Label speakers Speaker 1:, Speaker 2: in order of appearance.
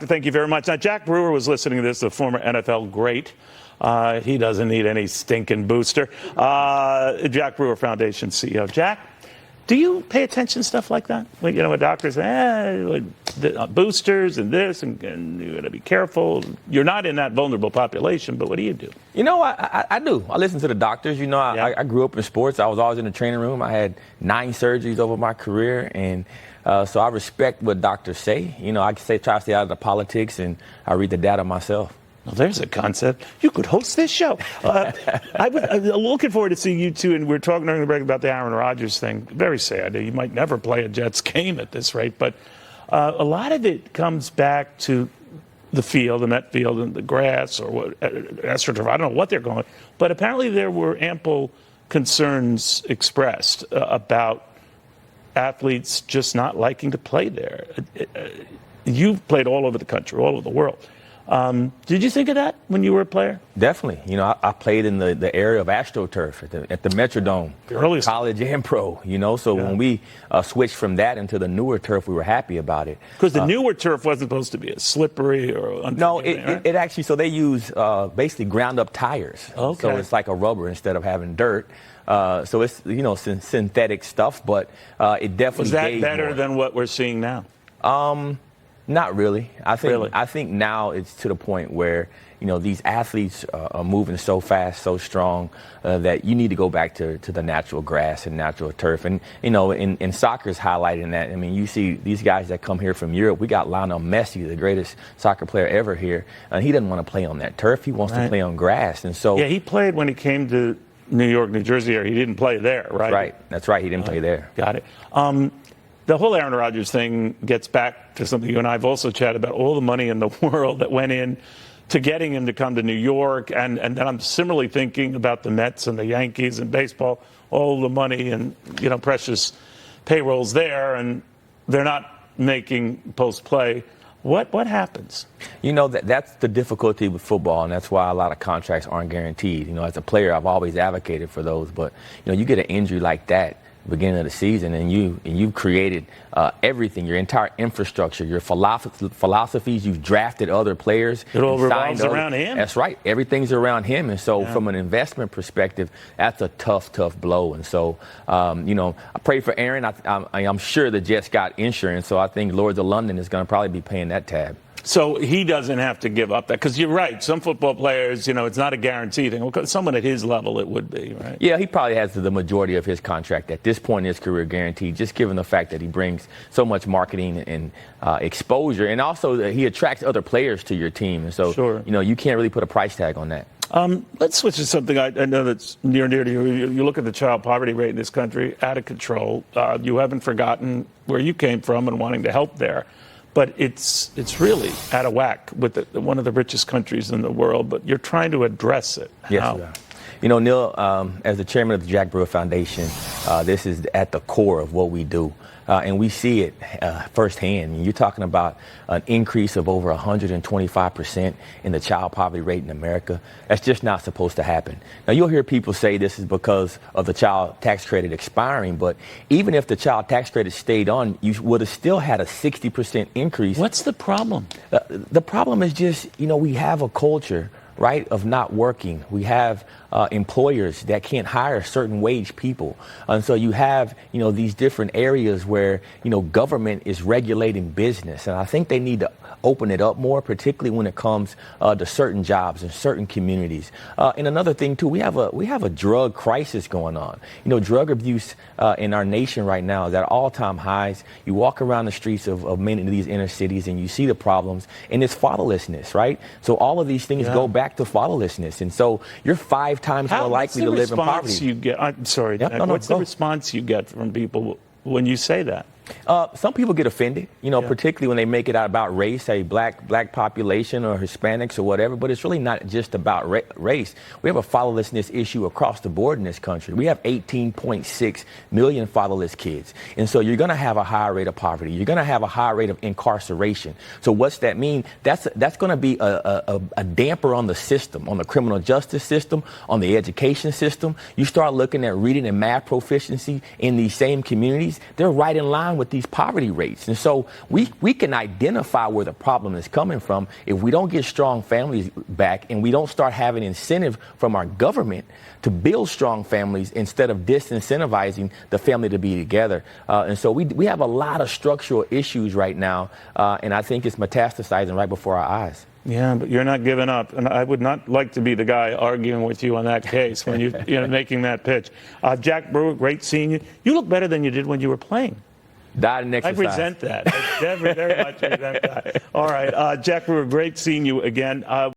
Speaker 1: Thank you very much. Now, Jack Brewer was listening to this, the former NFL great. He doesn't need any stinking booster. Jack Brewer Foundation CEO. Jack, do you pay attention to stuff like that? Like, when doctors say, boosters and this, and you got to be careful. You're not in that vulnerable population, but what do you do?
Speaker 2: I do. I listen to the doctors. I grew up in sports. I was always in the training room. I had 9 surgeries over my career, and so I respect what doctors say. I try to stay out of the politics, and I read the data myself.
Speaker 1: Well, there's a concept. You could host this show. I'm looking forward to seeing you two. And we're talking during the break about the Aaron Rodgers thing. Very sad. You might never play a Jets game at this rate. But a lot of it comes back to the field, the Met field, and the grass, or what, AstroTurf. I don't know what they're going. But apparently there were ample concerns expressed about athletes just not liking to play there. You've played all over the country, all over the world. Did you think of that when you were a player?
Speaker 2: Definitely. I played in the area of AstroTurf at the Metrodome, college and pro. So when we switched from that into the newer turf, we were happy about it.
Speaker 1: Because the newer turf wasn't supposed to be as slippery or
Speaker 2: no, it actually. So they use basically ground up tires.
Speaker 1: Okay.
Speaker 2: So it's like a rubber instead of having dirt. So it's synthetic stuff, but it definitely
Speaker 1: was that better than what we're seeing now?
Speaker 2: Not really. I think now it's to the point where these athletes are moving so fast, so strong that you need to go back to the natural grass and natural turf. And in soccer's highlighting that. I mean, you see these guys that come here from Europe. We got Lionel Messi, the greatest soccer player ever here, and he doesn't want to play on that turf. He wants to play on grass. And so
Speaker 1: he played when he came to New York, New Jersey, or he didn't play there, right?
Speaker 2: That's right. He didn't play there.
Speaker 1: Got it. The whole Aaron Rodgers thing gets back to something you and I have also chatted about, all the money in the world that went in to getting him to come to New York. And then I'm similarly thinking about the Mets and the Yankees and baseball, all the money and, precious payrolls there, and they're not making post-play. What happens?
Speaker 2: That's the difficulty with football, and that's why a lot of contracts aren't guaranteed. As a player, I've always advocated for those. But, you get an injury like that beginning of the season, and you've created everything, your entire infrastructure, your philosophies. You've drafted other players.
Speaker 1: It all revolves around him.
Speaker 2: That's right. Everything's around him, and so from an investment perspective, that's a tough blow. And so, I pray for Aaron. I'm sure the Jets got insurance, so I think Lords of London is going to probably be paying that tab.
Speaker 1: So he doesn't have to give up that, because you're right. Some football players, it's not a guarantee thing. Well, someone at his level, it would be, right?
Speaker 2: Yeah, he probably has the majority of his contract at this point in his career guaranteed, just given the fact that he brings so much marketing and exposure, and also that he attracts other players to your team. And so, you can't really put a price tag on that.
Speaker 1: Let's switch to something I know that's near and dear to you. You look at the child poverty rate in this country, out of control. You haven't forgotten where you came from and wanting to help there. But it's really out of whack with one of the richest countries in the world. But you're trying to address it.
Speaker 2: Yes, Neil, as the chairman of the Jack Brewer Foundation, this is at the core of what we do. And we see it firsthand. You're talking about an increase of over 125% in the child poverty rate in America. That's just not supposed to happen. Now, you'll hear people say this is because of the child tax credit expiring, but even if the child tax credit stayed on, you would have still had a 60% increase.
Speaker 1: What's the problem?
Speaker 2: The problem is just, we have a culture, right, of not working. We have employers that can't hire certain wage people. And so you have, these different areas where, government is regulating business. And I think they need to open it up more, particularly when it comes to certain jobs and certain communities. And another thing, too, we have a drug crisis going on. Drug abuse in our nation right now is at all-time highs. You walk around the streets of many of these inner cities and you see the problems, and it's fatherlessness, right? So all of these things go back to fatherlessness. And so you're 5 times more likely to live in poverty.
Speaker 1: I'm sorry. What's the response you get from people when you say that?
Speaker 2: Some people get offended, particularly when they make it about race, say black population or Hispanics or whatever. But it's really not just about race. We have a fatherlessness issue across the board in this country. We have 18.6 million fatherless kids. And so you're going to have a higher rate of poverty. You're going to have a higher rate of incarceration. So what's that mean? That's going to be a damper on the system, on the criminal justice system, on the education system. You start looking at reading and math proficiency in these same communities. They're right in line line with these poverty rates. And so we can identify where the problem is coming from if we don't get strong families back and we don't start having incentive from our government to build strong families instead of disincentivizing the family to be together. And so we have a lot of structural issues right now, and I think it's metastasizing right before our eyes.
Speaker 1: Yeah, but you're not giving up, and I would not like to be the guy arguing with you on that case when you're making that pitch. Jack Brewer, great seeing you. You look better than you did when you were playing.
Speaker 2: Diet and exercise.
Speaker 1: I resent that. I very, very much resent that. All right, Jack Brewer, great seeing you again.